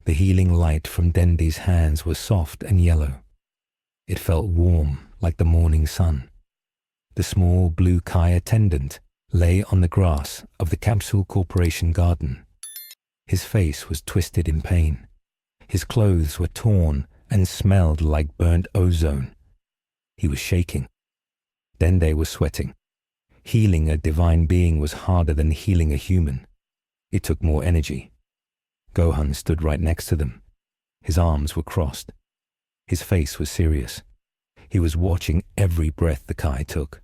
The healing light from Dende's hands was soft and yellow. It felt warm like the morning sun. The small blue Kai attendant lay on the grass of the Capsule Corporation garden. His face was twisted in pain. His clothes were torn and smelled like burnt ozone. He was shaking. Dende was sweating. Healing a divine being was harder than healing a human. It took more energy. Gohan stood right next to them. His arms were crossed. His face was serious. He was watching every breath the Kai took.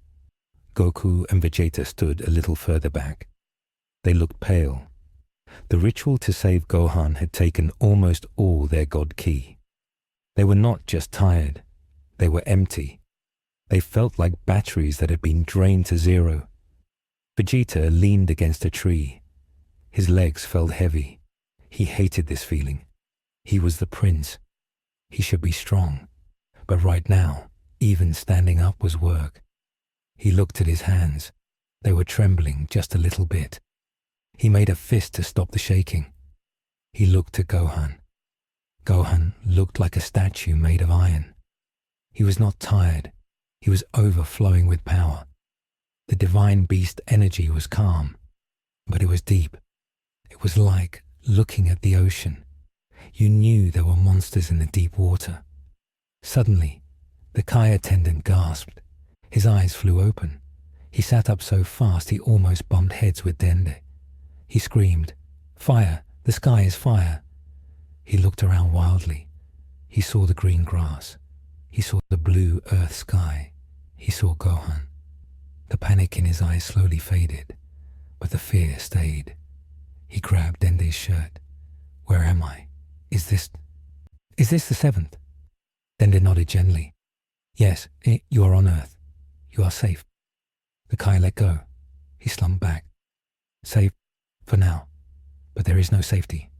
Goku and Vegeta stood a little further back. They looked pale. The ritual to save Gohan had taken almost all their God Ki. They were not just tired. They were empty. They felt like batteries that had been drained to zero. Vegeta leaned against a tree. His legs felt heavy. He hated this feeling. He was the prince. He should be strong. But right now, even standing up was work. He looked at his hands. They were trembling just a little bit. He made a fist to stop the shaking. He looked at Gohan. Gohan looked like a statue made of iron. He was not tired. He was overflowing with power. The divine beast energy was calm, but it was deep. It was like looking at the ocean. You knew there were monsters in the deep water. Suddenly, the Kai attendant gasped. His eyes flew open. He sat up so fast he almost bumped heads with Dende. He screamed, "Fire! The sky is fire!" He looked around wildly. He saw the green grass. He saw the blue earth sky. He saw Gohan. The panic in his eyes slowly faded, but the fear stayed. He grabbed Dende's shirt. "Where am I? Is this the seventh?" Dende nodded gently. "Yes, you are on Earth. You are safe." The Kai let go. He slumped back. "Safe for now, but there is no safety.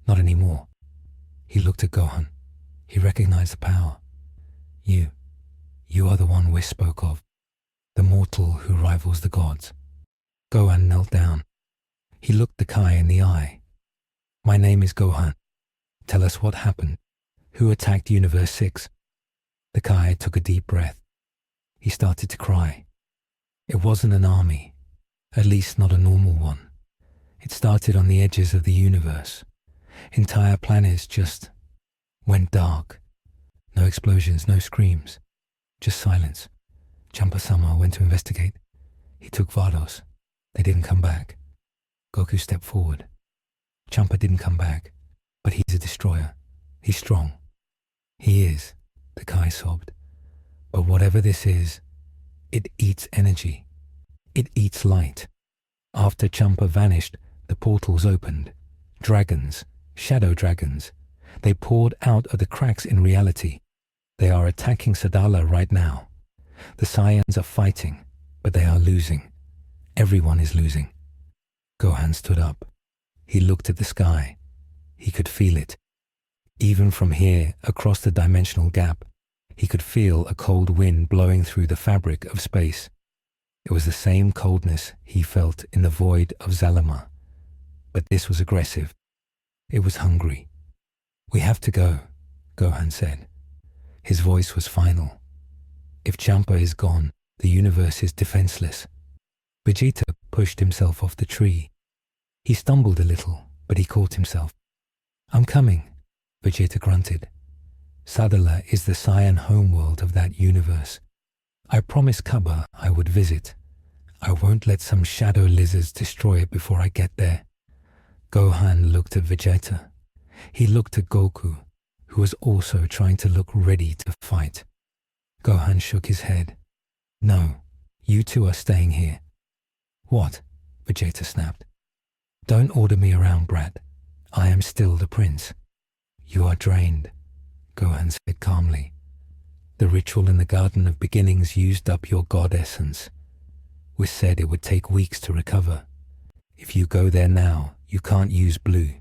Not anymore." He looked at Gohan. He recognized the power. You are the one Whis spoke of, the mortal who rivals the gods." Gohan knelt down. He looked the Kai in the eye. "My name is Gohan. Tell us what happened. Who attacked Universe 6? The Kai took a deep breath. He started to cry. It wasn't an army, at least not a normal one. It started on the edges of the universe. Entire planets just went dark. No explosions, no screams, just silence. Champa-sama went to investigate. He took Vados. They didn't come back. Goku stepped forward. Champa didn't come back, but he's a destroyer. He's strong. He is, the Kai sobbed. But whatever this is, it eats energy. It eats light. After Champa vanished, the portals opened. Dragons, shadow dragons. They poured out of the cracks in reality. They are attacking Sadala right now. The Saiyans are fighting, but they are losing. Everyone is losing. Gohan stood up. He looked at the sky. He could feel it. Even from here, across the dimensional gap, he could feel a cold wind blowing through the fabric of space. It was the same coldness he felt in the void of Zalama. But this was aggressive. It was hungry. "We have to go," Gohan said. His voice was final. "If Champa is gone, the universe is defenseless." Vegeta pushed himself off the tree. He stumbled a little, but he caught himself. "I'm coming," Vegeta grunted. "Sadala is the Saiyan homeworld of that universe. I promised Kaba I would visit. I won't let some shadow lizards destroy it before I get there." Gohan looked at Vegeta. He looked at Goku, who was also trying to look ready to fight. Gohan shook his head. "No, you two are staying here." "What?" Vegeta snapped. "Don't order me around, brat. I am still the prince." "You are drained," Gohan said calmly. "The ritual in the Garden of Beginnings used up your god essence. We said it would take weeks to recover. If you go there now, you can't use blue.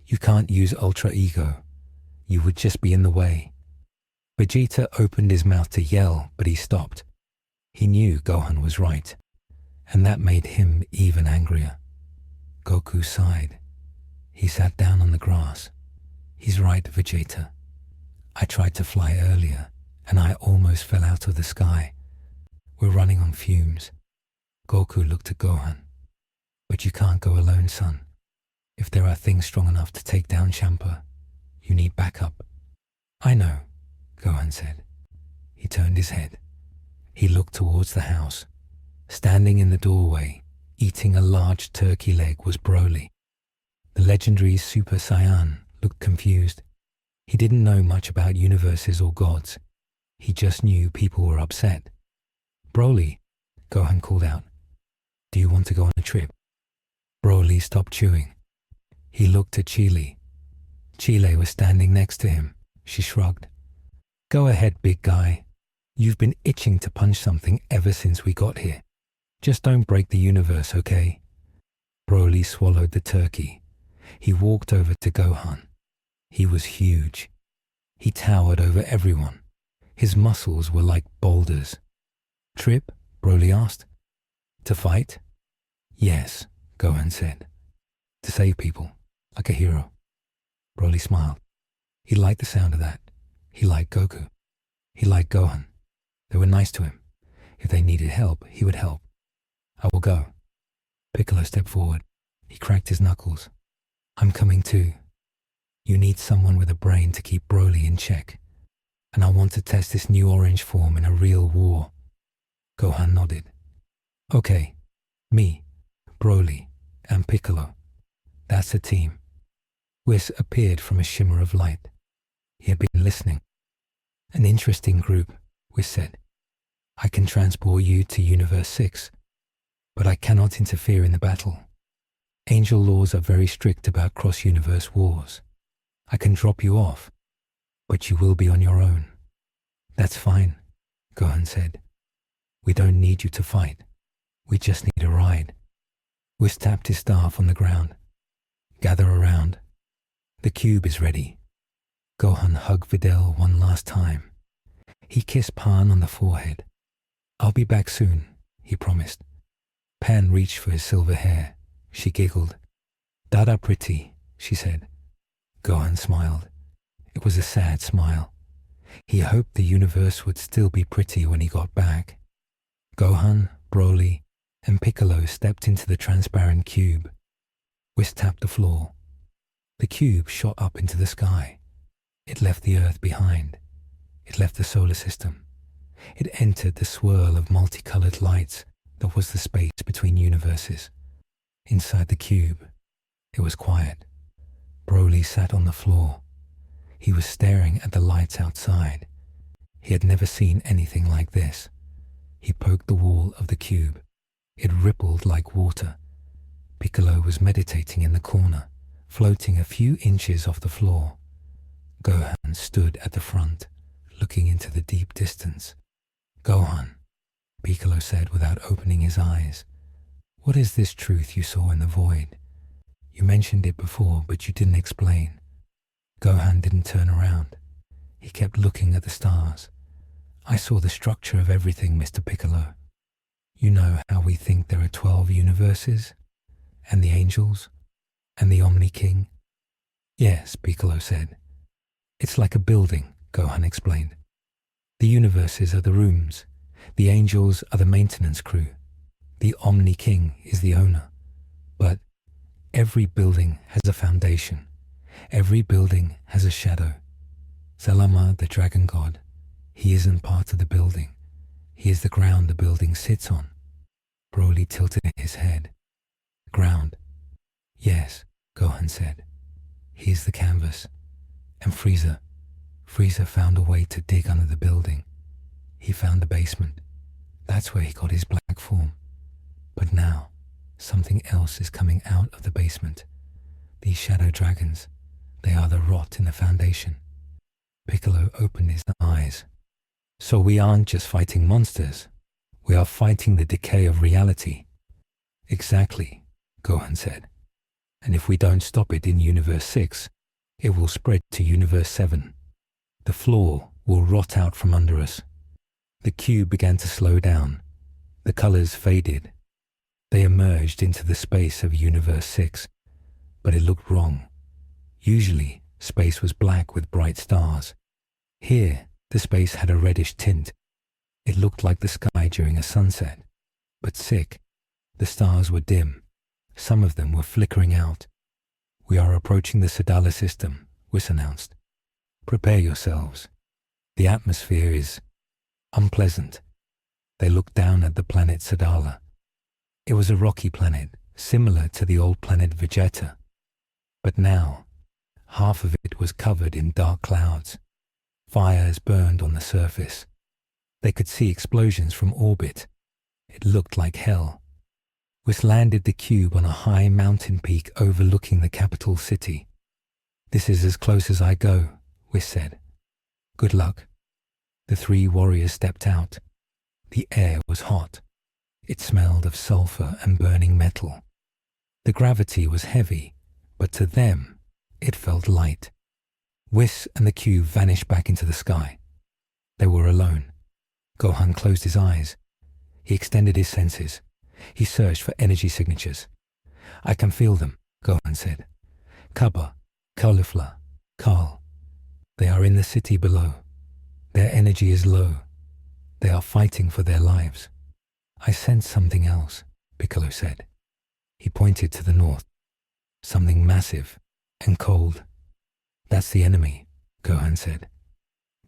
You can't use Ultra Ego. You would just be in the way." Vegeta opened his mouth to yell, but he stopped. He knew Gohan was right, and that made him even angrier. Goku sighed. He sat down on the grass. He's right, Vegeta. I tried to fly earlier, and I almost fell out of the sky. We're running on fumes. Goku looked at Gohan. But you can't go alone, son. If there are things strong enough to take down Champa, you need backup. I know, Gohan said. He turned his head. He looked towards the house. Standing in the doorway, eating a large turkey leg, was Broly. The legendary Super Saiyan looked confused. He didn't know much about universes or gods. He just knew people were upset. Broly, Gohan called out. Do you want to go on a trip? Broly stopped chewing. He looked at Chile. Chile was standing next to him. She shrugged. Go ahead, big guy. You've been itching to punch something ever since we got here. Just don't break the universe, okay? Broly swallowed the turkey. He walked over to Gohan. He was huge. He towered over everyone. His muscles were like boulders. Trip? Broly asked. To fight? Yes, Gohan said. To save people, like a hero. Broly smiled. He liked the sound of that. He liked Goku. He liked Gohan. They were nice to him. If they needed help, he would help. I will go. Piccolo stepped forward. He cracked his knuckles. I'm coming too. You need someone with a brain to keep Broly in check. And I want to test this new orange form in a real war. Gohan nodded. Okay. Me, Broly, and Piccolo. That's a team. Whis appeared from a shimmer of light. He had been listening. An interesting group, Whis said. I can transport you to Universe 6, but I cannot interfere in the battle. Angel laws are very strict about cross-universe wars. I can drop you off, but you will be on your own. That's fine, Gohan said. We don't need you to fight. We just need a ride. Whis tapped his staff on the ground. Gather around. The cube is ready. Gohan hugged Videl one last time. He kissed Pan on the forehead. I'll be back soon, he promised. Pan reached for his silver hair. She giggled. Dada pretty, she said. Gohan smiled. It was a sad smile. He hoped the universe would still be pretty when he got back. Gohan, Broly, and Piccolo stepped into the transparent cube. Whis tapped the floor. The cube shot up into the sky. It left the Earth behind. It left the solar system. It entered the swirl of multicolored lights that was the space between universes. Inside the cube, it was quiet. Broly sat on the floor. He was staring at the lights outside. He had never seen anything like this. He poked the wall of the cube. It rippled like water. Piccolo was meditating in the corner, floating a few inches off the floor. Gohan stood at the front, looking into the deep distance. Gohan, Piccolo said without opening his eyes. What is this truth you saw in the void? You mentioned it before, but you didn't explain. Gohan didn't turn around. He kept looking at the stars. I saw the structure of everything, Mr. Piccolo. You know how we think there are 12 universes? And the angels? And the Omni King? Yes, Piccolo said. It's like a building, Gohan explained. The universes are the rooms. The angels are the maintenance crew. The Omni King is the owner. But every building has a foundation. Every building has a shadow. Zalama, the dragon god, he isn't part of the building. He is the ground the building sits on. Broly tilted his head. Ground. Yes, Gohan said. He is the canvas. And Frieza found a way to dig under the building. He found the basement. That's where he got his black form. But now, something else is coming out of the basement. These shadow dragons, they are the rot in the foundation. Piccolo opened his eyes. So we aren't just fighting monsters. We are fighting the decay of reality. Exactly, Gohan said. And if we don't stop it in Universe 6, it will spread to Universe 7. The floor will rot out from under us. The cube began to slow down. The colors faded. They emerged into the space of Universe 6. But it looked wrong. Usually, Space was black with bright stars. Here, the space had a reddish tint. It looked like the sky during a sunset. But sick. The stars were dim. Some of them were flickering out. "We are approaching the Sadala system," Whis announced. "Prepare yourselves. The atmosphere is unpleasant." They looked down at the planet Sadala. It was a rocky planet, similar to the old planet Vegeta. But now, half of it was covered in dark clouds. Fires burned on the surface. They could see explosions from orbit. It looked like hell. Whis landed the cube on a high mountain peak overlooking the capital city. "This is as close as I go," Whis said. "Good luck." The three warriors stepped out. The air was hot. It smelled of sulfur and burning metal. The gravity was heavy, but to them, it felt light. Whis and the cube vanished back into the sky. They were alone. Gohan closed his eyes. He extended his senses. He searched for energy signatures. "I can feel them," Gohan said. "Kaba, Caulifla, Carl. They are in the city below. Their energy is low. They are fighting for their lives." "I sense something else," Piccolo said. He pointed to the north. "Something massive and cold." "That's the enemy," Gohan said.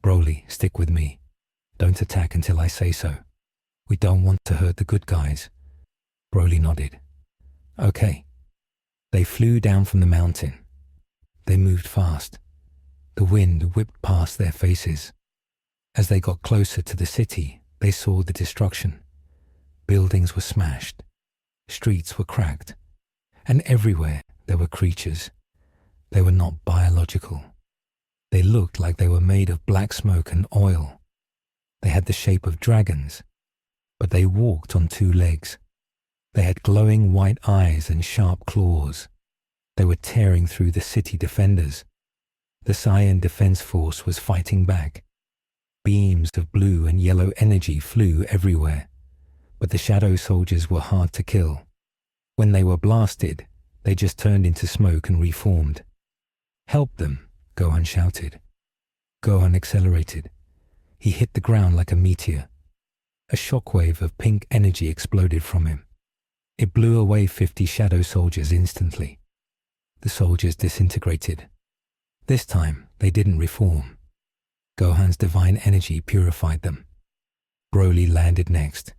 "Broly, stick with me. Don't attack until I say so. We don't want to hurt the good guys." Broly nodded. "Okay." They flew down from the mountain. They moved fast. The wind whipped past their faces. As they got closer to the city, they saw the destruction. Buildings were smashed. Streets were cracked. And everywhere there were creatures. They were not biological. They looked like they were made of black smoke and oil. They had the shape of dragons, but they walked on two legs. They had glowing white eyes and sharp claws. They were tearing through the city defenders. The Saiyan Defense Force was fighting back. Beams of blue and yellow energy flew everywhere, but the shadow soldiers were hard to kill. When they were blasted, they just turned into smoke and reformed. "Help them," Gohan shouted. Gohan accelerated. He hit the ground like a meteor. A shockwave of pink energy exploded from him. It blew away 50 shadow soldiers instantly. The soldiers disintegrated. This time, they didn't reform. Gohan's divine energy purified them. Broly landed next.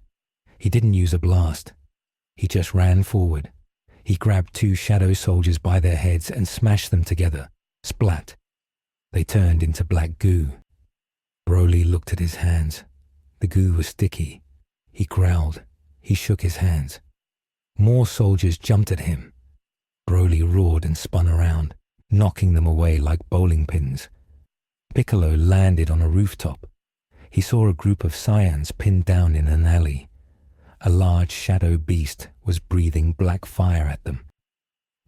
He didn't use a blast. He just ran forward. He grabbed 2 shadow soldiers by their heads and smashed them together. Splat. They turned into black goo. Broly looked at his hands. The goo was sticky. He growled. He shook his hands. More soldiers jumped at him. Broly roared and spun around, knocking them away like bowling pins. Piccolo landed on a rooftop. He saw a group of Saiyans pinned down in an alley. A large shadow beast was breathing black fire at them.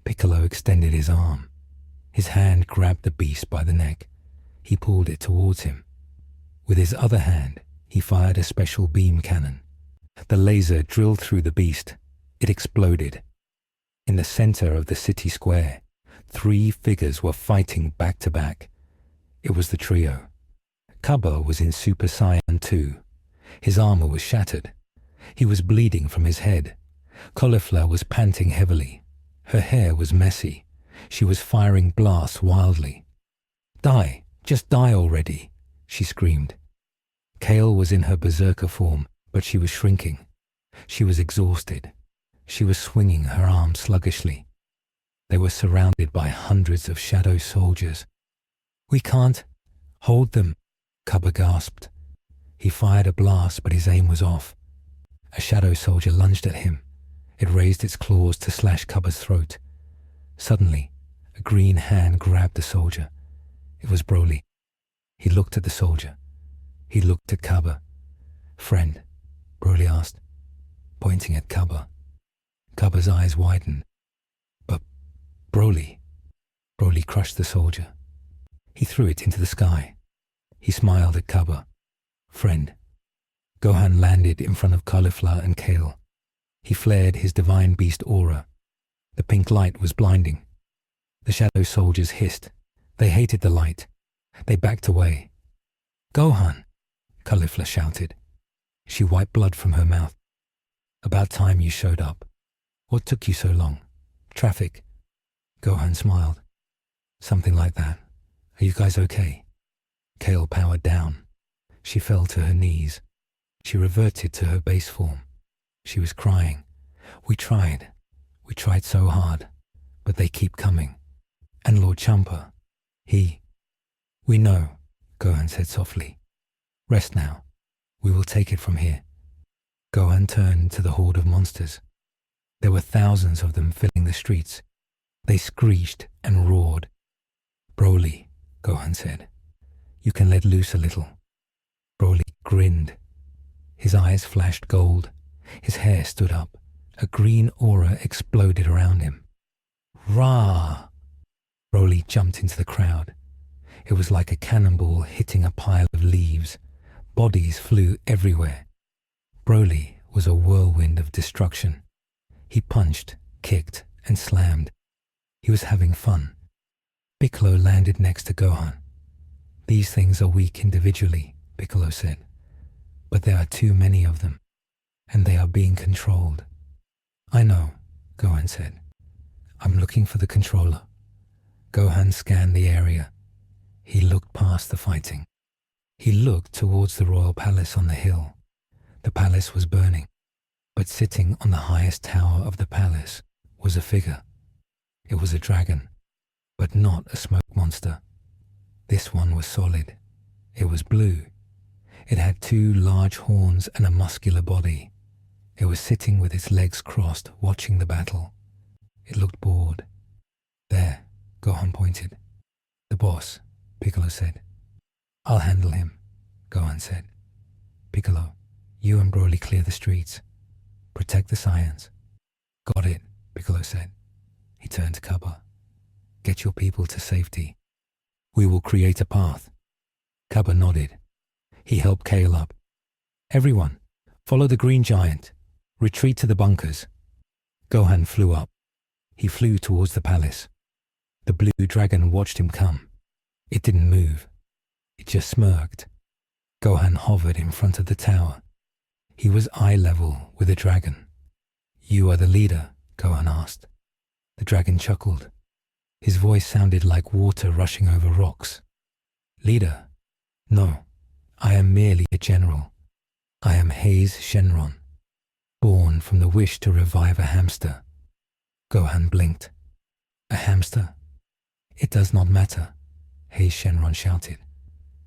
Piccolo extended his arm. His hand grabbed the beast by the neck. He pulled it towards him. With his other hand, he fired a special beam cannon. The laser drilled through the beast. It exploded. In the center of the city square, 3 figures were fighting back to back. It was the trio. Kaba was in Super Saiyan 2. His armor was shattered. He was bleeding from his head. Caulifla was panting heavily. Her hair was messy. She was firing blasts wildly. "Die! Just die already!" she screamed. Kale was in her berserker form, but she was shrinking. She was exhausted. She was swinging her arms sluggishly. They were surrounded by hundreds of shadow soldiers. "We can't hold them," Kaba gasped. He fired a blast, but his aim was off. A shadow soldier lunged at him. It raised its claws to slash Kaba's throat. Suddenly, a green hand grabbed the soldier. It was Broly. He looked at the soldier. He looked at Kaba. "Friend?" Broly asked, pointing at Kaba. Kaba's eyes widened. "But Broly." Broly crushed the soldier. He threw it into the sky. He smiled at Kaba. "Friend." Gohan landed in front of Caulifla and Kale. He flared his divine beast aura. The pink light was blinding. The shadow soldiers hissed. They hated the light. They backed away. "Gohan!" Caulifla shouted. She wiped blood from her mouth. "About time you showed up. What took you so long? Traffic?" Gohan smiled. "Something like that. Are you guys okay?" Kale powered down. She fell to her knees. She reverted to her base form. She was crying. We tried so hard, but they keep coming. And Lord Champa, We know," Gohan said softly. "Rest now. We will take it from here." Gohan turned to the horde of monsters. There were thousands of them filling the streets. They screeched and roared. "Broly," Gohan said, "you can let loose a little." Broly grinned. His eyes flashed gold. His hair stood up. A green aura exploded around him. "Rah!" Broly jumped into the crowd. It was like a cannonball hitting a pile of leaves. Bodies flew everywhere. Broly was a whirlwind of destruction. He punched, kicked, and slammed. He was having fun. Piccolo landed next to Gohan. "These things are weak individually," Piccolo said. "But there are too many of them, and they are being controlled." "I know," Gohan said. "I'm looking for the controller." Gohan scanned the area. He looked past the fighting. He looked towards the royal palace on the hill. The palace was burning, but sitting on the highest tower of the palace was a figure. It was a dragon, but not a smoke monster. This one was solid. It was blue. It had 2 large horns and a muscular body. It was sitting with its legs crossed, watching the battle. It looked bored. "There," Gohan pointed. "The boss," Piccolo said. "I'll handle him," Gohan said. "Piccolo, you and Broly clear the streets. Protect the Saiyans." "Got it," Piccolo said. He turned to Cabba. "Get your people to safety. We will create a path." Cabba nodded. He helped Kale up. "Everyone, follow the green giant. Retreat to the bunkers." Gohan flew up. He flew towards the palace. The blue dragon watched him come. It didn't move. It just smirked. Gohan hovered in front of the tower. He was eye level with the dragon. "You are the leader?" Gohan asked. The dragon chuckled. His voice sounded like water rushing over rocks. "Leader? No, I am merely a general. I am Hei's Shenron, born from the wish to revive a hamster." Gohan blinked. "A hamster? It does not matter," Hei's Shenron shouted.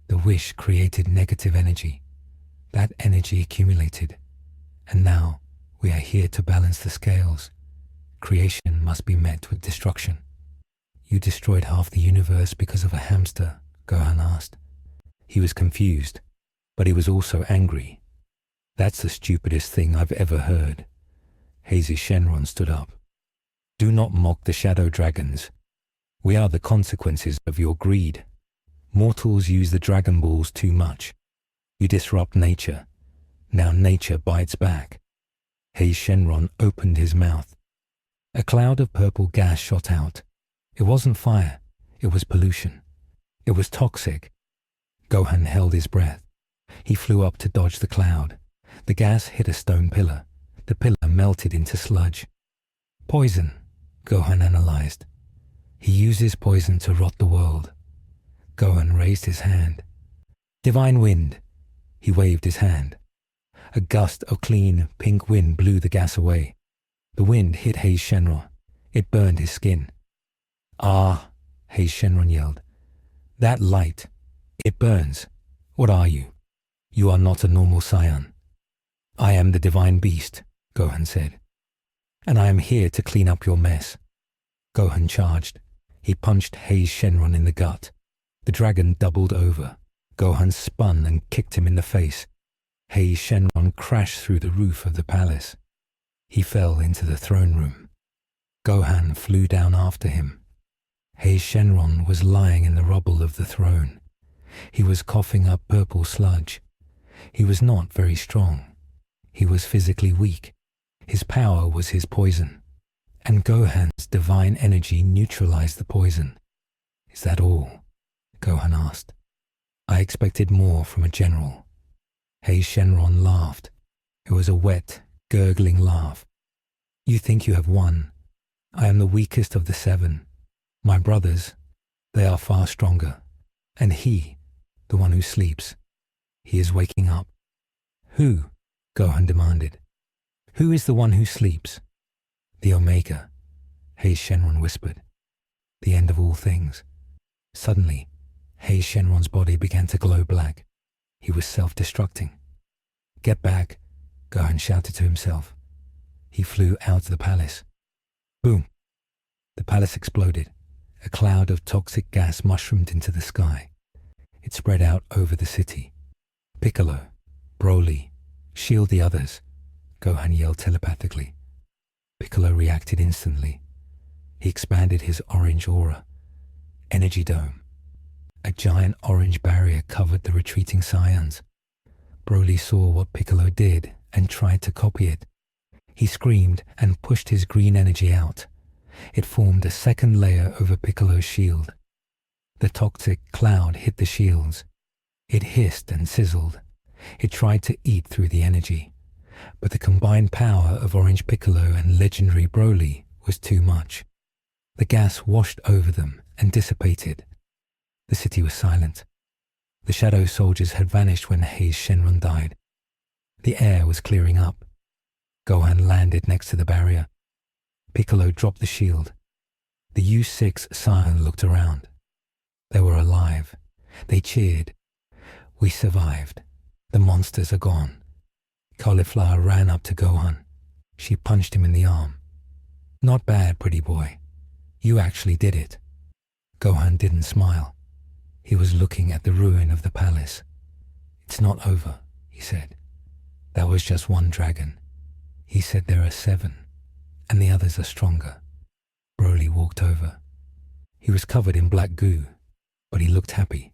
"The wish created negative energy. That energy accumulated, and now we are here to balance the scales. Creation must be met with destruction." "You destroyed half the universe because of a hamster?" Gohan asked. He was confused, but he was also angry. "That's the stupidest thing I've ever heard." Hei's Shenron stood up. "Do not mock the shadow dragons. We are the consequences of your greed. Mortals use the Dragon Balls too much. You disrupt nature. Now nature bites back." Hei's Shenron opened his mouth. A cloud of purple gas shot out. It wasn't fire. It was pollution. It was toxic. Gohan held his breath. He flew up to dodge the cloud. The gas hit a stone pillar. The pillar melted into sludge. "Poison," Gohan analyzed. "He uses poison to rot the world." Gohan raised his hand. "Divine wind." He waved his hand. A gust of clean, pink wind blew the gas away. The wind hit Hei's Shenron. It burned his skin. "Ah!" Hei's Shenron yelled. "That light! It burns! What are you? You are not a normal Saiyan." "I am the divine beast," Gohan said. "And I am here to clean up your mess." Gohan charged. He punched Hei's Shenron in the gut. The dragon doubled over. Gohan spun and kicked him in the face. Hei's Shenron crashed through the roof of the palace. He fell into the throne room. Gohan flew down after him. Hei's Shenron was lying in the rubble of the throne. He was coughing up purple sludge. He was not very strong. He was physically weak. His power was his poison. And Gohan's divine energy neutralized the poison. Is that all? Gohan asked. I expected more from a general. Hei's Shenron laughed. It was a wet, gurgling laugh. You think you have won. I am the weakest of the 7. My brothers, they are far stronger. And he, the one who sleeps, he is waking up. Who? Gohan demanded. Who is the one who sleeps? The Omega, Hei's Shenron whispered. The end of all things. Suddenly, Hei's Shenron's body began to glow black. He was self-destructing. Get back, Gohan shouted to himself. He flew out of the palace. Boom! The palace exploded. A cloud of toxic gas mushroomed into the sky. It spread out over the city. Piccolo, Broly, shield the others, Gohan yelled telepathically. Piccolo reacted instantly. He expanded his orange aura. Energy dome. A giant orange barrier covered the retreating Saiyans. Broly saw what Piccolo did and tried to copy it. He screamed and pushed his green energy out. It formed a second layer over Piccolo's shield. The toxic cloud hit the shields. It hissed and sizzled. It tried to eat through the energy. But the combined power of Orange Piccolo and legendary Broly was too much. The gas washed over them and dissipated. The city was silent. The shadow soldiers had vanished when Hei's Shenron died. The air was clearing up. Gohan landed next to the barrier. Piccolo dropped the shield. The U6 Saiyan looked around. They were alive. They cheered. We survived. The monsters are gone. Cauliflower ran up to Gohan. She punched him in the arm. Not bad, pretty boy. You actually did it. Gohan didn't smile. He was looking at the ruin of the palace. It's not over, he said. That was just one dragon. He said there are 7, and the others are stronger. Broly walked over. He was covered in black goo, but he looked happy.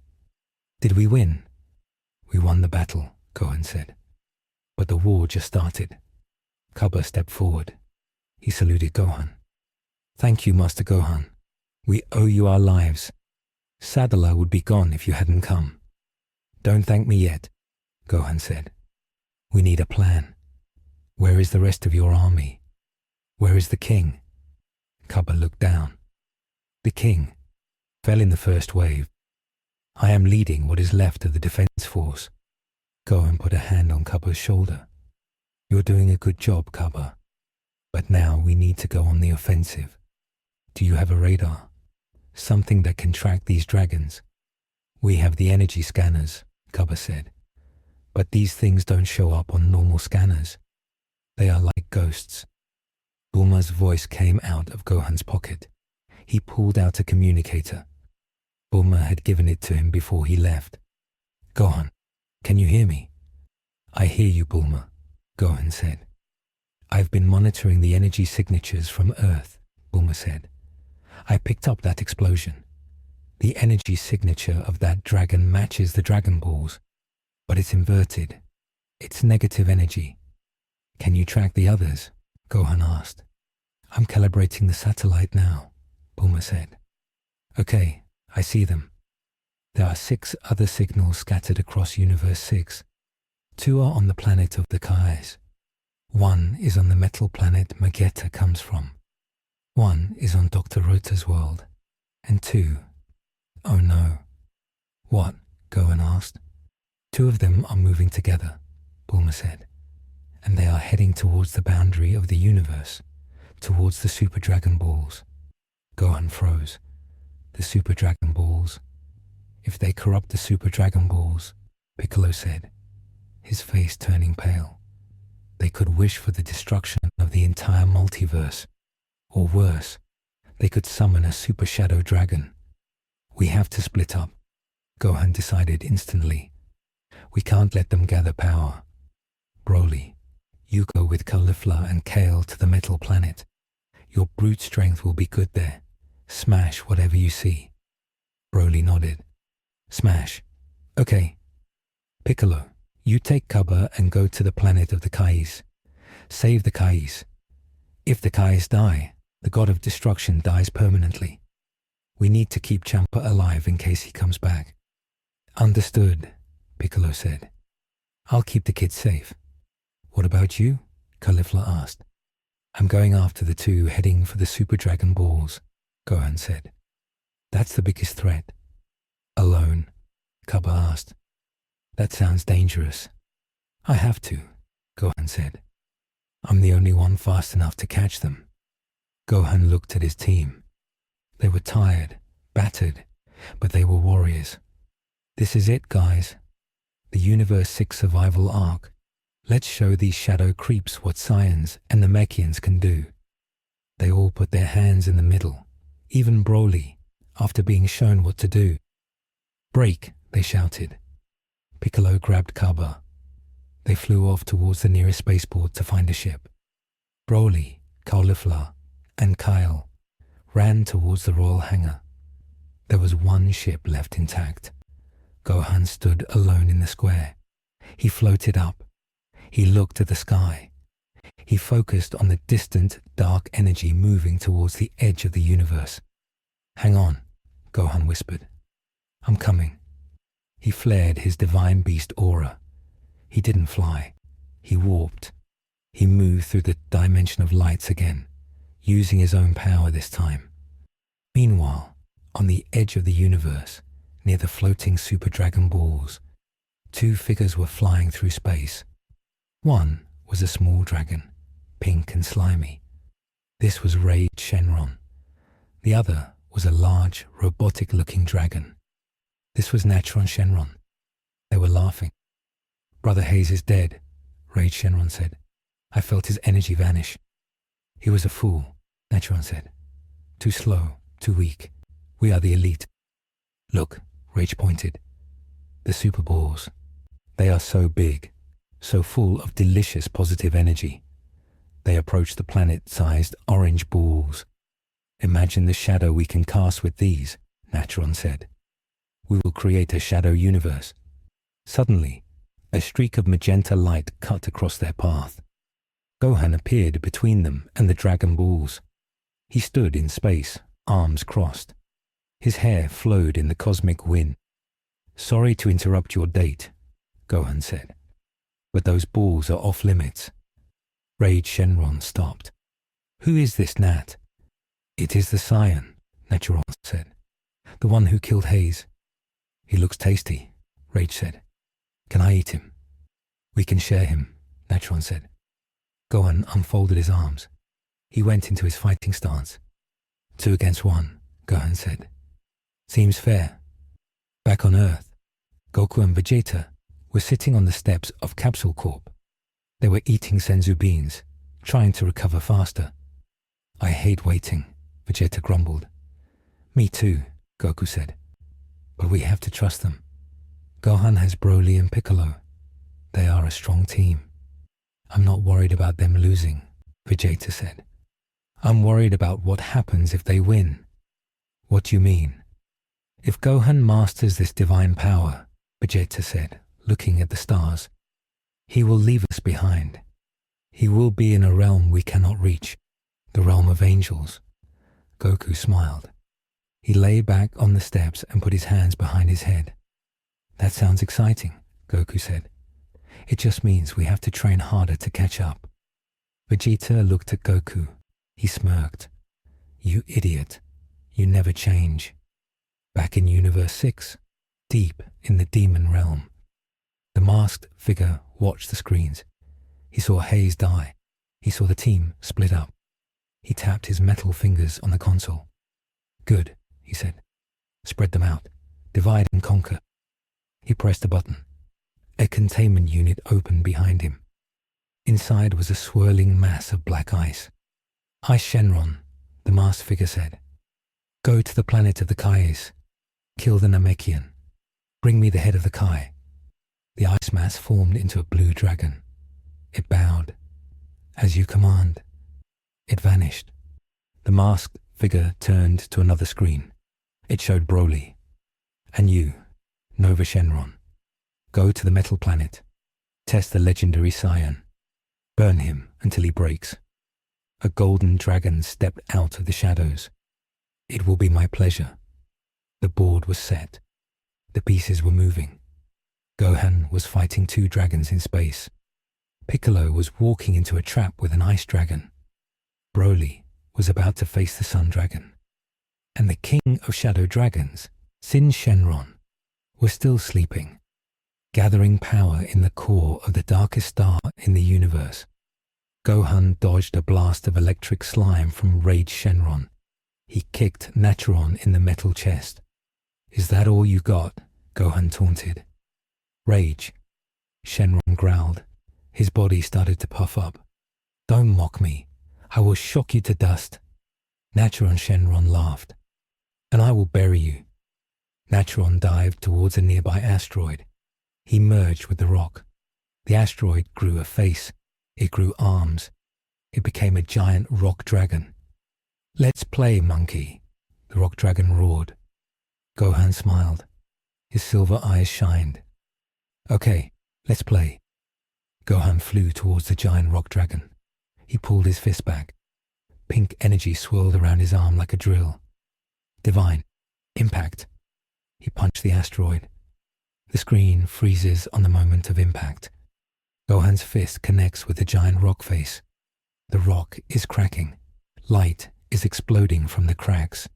Did we win? We won the battle, Gohan said. But the war just started. Cubba stepped forward. He saluted Gohan. Thank you, Master Gohan. We owe you our lives. Sadala would be gone if you hadn't come. Don't thank me yet, Gohan said. We need a plan. Where is the rest of your army? Where is the king? Cubba looked down. The king fell in the first wave. I am leading what is left of the defense force. Gohan put a hand on Cubba's shoulder. You're doing a good job, Cubba. But now we need to go on the offensive. Do you have a radar? Something that can track these dragons? We have the energy scanners, Cubba said. But these things don't show up on normal scanners. They are like ghosts. Bulma's voice came out of Gohan's pocket. He pulled out a communicator. Bulma had given it to him before he left. Gohan, can you hear me? I hear you, Bulma, Gohan said. I've been monitoring the energy signatures from Earth, Bulma said. I picked up that explosion. The energy signature of that dragon matches the Dragon Balls, but it's inverted. It's negative energy. Can you track the others? Gohan asked. I'm calibrating the satellite now, Bulma said. Okay, I see them. There are 6 other signals scattered across Universe 6. 2 are on the planet of the Kais. 1 is on the metal planet Magetta comes from. 1 is on Dr. Rota's world. And 2... Oh no. What? Gohan asked. 2 of them are moving together, Bulma said. And they are heading towards the boundary of the universe, towards the Super Dragon Balls. Gohan froze. The Super Dragon Balls. If they corrupt the Super Dragon Balls, Piccolo said, his face turning pale, they could wish for the destruction of the entire multiverse. Or worse, they could summon a Super Shadow Dragon. We have to split up, Gohan decided instantly. We can't let them gather power. Broly, you go with Caulifla and Kale to the metal planet. Your brute strength will be good there. Smash whatever you see. Broly nodded. Smash. Okay. Piccolo, you take Cubba and go to the planet of the Kais. Save the Kais. If the Kais die, the god of destruction dies permanently. We need to keep Champa alive in case he comes back. Understood, Piccolo said. I'll keep the kids safe. What about you? Caulifla asked. I'm going after the two heading for the Super Dragon Balls, Gohan said. That's the biggest threat. Alone? Kaba asked. That sounds dangerous. I have to, Gohan said. I'm the only one fast enough to catch them. Gohan looked at his team. They were tired, battered, but they were warriors. This is it, guys. The Universe 6 survival arc. Let's show these shadow creeps what Saiyans and Namekians can do. They all put their hands in the middle, even Broly, after being shown what to do. Break, they shouted. Piccolo grabbed Kaba. They flew off towards the nearest spaceport to find a ship. Broly, Caulifla, and Kyle ran towards the royal hangar. There was one ship left intact. Gohan stood alone in the square. He floated up. He looked at the sky. He focused on the distant, dark energy moving towards the edge of the universe. Hang on, Gohan whispered. I'm coming. He flared his divine beast aura. He didn't fly. He warped. He moved through the dimension of lights again, using his own power this time. Meanwhile, on the edge of the universe, near the floating Super Dragon Balls, two figures were flying through space. One was a small dragon, pink and slimy. This was Raid Shenron. The other was a large, robotic-looking dragon. This was Natron Shenron. They were laughing. Brother Hayes is dead, Raid Shenron said. I felt his energy vanish. He was a fool, Natron said. Too slow, too weak. We are the elite. Look, Rage pointed. The Super Balls. They are so big, so full of delicious positive energy. They approach the planet-sized orange balls. Imagine the shadow we can cast with these, Natron said. We will create a shadow universe. Suddenly, a streak of magenta light cut across their path. Gohan appeared between them and the Dragon Balls. He stood in space, arms crossed. His hair flowed in the cosmic wind. Sorry to interrupt your date, Gohan said, but those balls are off limits. Raid Shenron stopped. Who is this Nat? It is the Saiyan, Natron said. The one who killed Hayes. He looks tasty, Rage said. Can I eat him? We can share him, Natron said. Gohan unfolded his arms. He went into his fighting stance. 2 against 1, Gohan said. Seems fair. Back on Earth, Goku and Vegeta were sitting on the steps of Capsule Corp. They were eating senzu beans, trying to recover faster. I hate waiting, Vegeta grumbled. Me too, Goku said. But we have to trust them. Gohan has Broly and Piccolo. They are a strong team. I'm not worried about them losing, Vegeta said. I'm worried about what happens if they win. What do you mean? If Gohan masters this divine power, Vegeta said, looking at the stars, he will leave us behind. He will be in a realm we cannot reach, the realm of angels. Goku smiled. He lay back on the steps and put his hands behind his head. That sounds exciting, Goku said. It just means we have to train harder to catch up. Vegeta looked at Goku. He smirked. You idiot. You never change. Back in Universe 6, deep in the demon realm, the masked figure watched the screens. He saw Hayes die. He saw the team split up. He tapped his metal fingers on the console. Good, he said. Spread them out. Divide and conquer. He pressed a button. A containment unit opened behind him. Inside was a swirling mass of black ice. Ice Shenron, the masked figure said. Go to the planet of the Kais. Kill the Namekian. Bring me the head of the Kai. The ice mass formed into a blue dragon. It bowed. As you command. It vanished. The masked figure turned to another screen. It showed Broly. And you, Nova Shenron. Go to the metal planet. Test the legendary Saiyan. Burn him until he breaks. A golden dragon stepped out of the shadows. It will be my pleasure. The board was set. The pieces were moving. Gohan was fighting two dragons in space. Piccolo was walking into a trap with an ice dragon. Broly was about to face the sun dragon. And the king of shadow dragons, Sin Shenron, was still sleeping, gathering power in the core of the darkest star in the universe. Gohan dodged a blast of electric slime from Rage Shenron. He kicked Naturon in the metal chest. "Is that all you got?" Gohan taunted. "Rage," Shenron growled. His body started to puff up. "Don't mock me. I will shock you to dust." Naturon Shenron laughed. "And I will bury you." Naturon dived towards a nearby asteroid. He merged with the rock. The asteroid grew a face. It grew arms. It became a giant rock dragon. "Let's play, monkey," the rock dragon roared. Gohan smiled. His silver eyes shined. "Okay, let's play." Gohan flew towards the giant rock dragon. He pulled his fist back. Pink energy swirled around his arm like a drill. "Divine. Impact." He punched the asteroid. The screen freezes on the moment of impact. Gohan's fist connects with the giant rock face. The rock is cracking. Light is exploding from the cracks.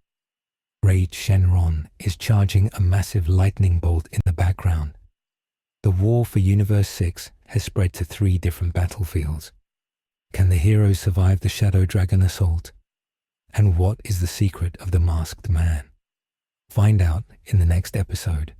Rage Shenron is charging a massive lightning bolt in the background. The war for Universe 6 has spread to 3 different battlefields. Can the heroes survive the Shadow Dragon assault? And what is the secret of the masked man? Find out in the next episode.